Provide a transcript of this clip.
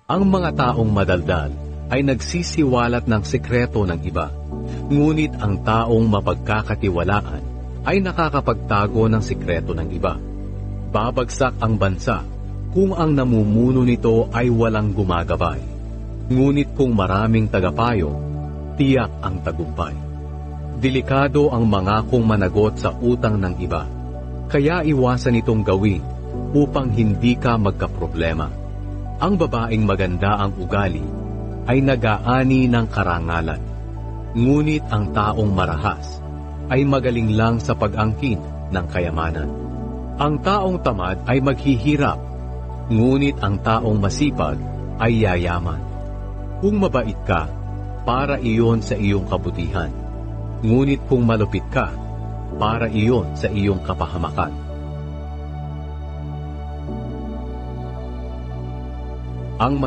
Ang mga taong madaldal ay nagsisiwalat ng sikreto ng iba, ngunit ang taong mapagkakatiwalaan ay nakakapagtago ng sikreto ng iba. Babagsak ang bansa kung ang namumuno nito ay walang gumagabay. Ngunit kung maraming tagapayo, tiyak ang tagumpay. Delikado ang mangakong managot sa utang ng iba, kaya iwasan itong gawin upang hindi ka magkaproblema. Ang babaeng maganda ang ugali ay nag-aani ng karangalan, ngunit ang taong marahas ay magaling lang sa pag-angkin ng kayamanan. Ang taong tamad ay maghihirap, ngunit ang taong masipag ay yayaman. Kung mabait ka, para iyon sa iyong kabutihan, ngunit kung malupit ka, para iyon sa iyong kapahamakan. Ang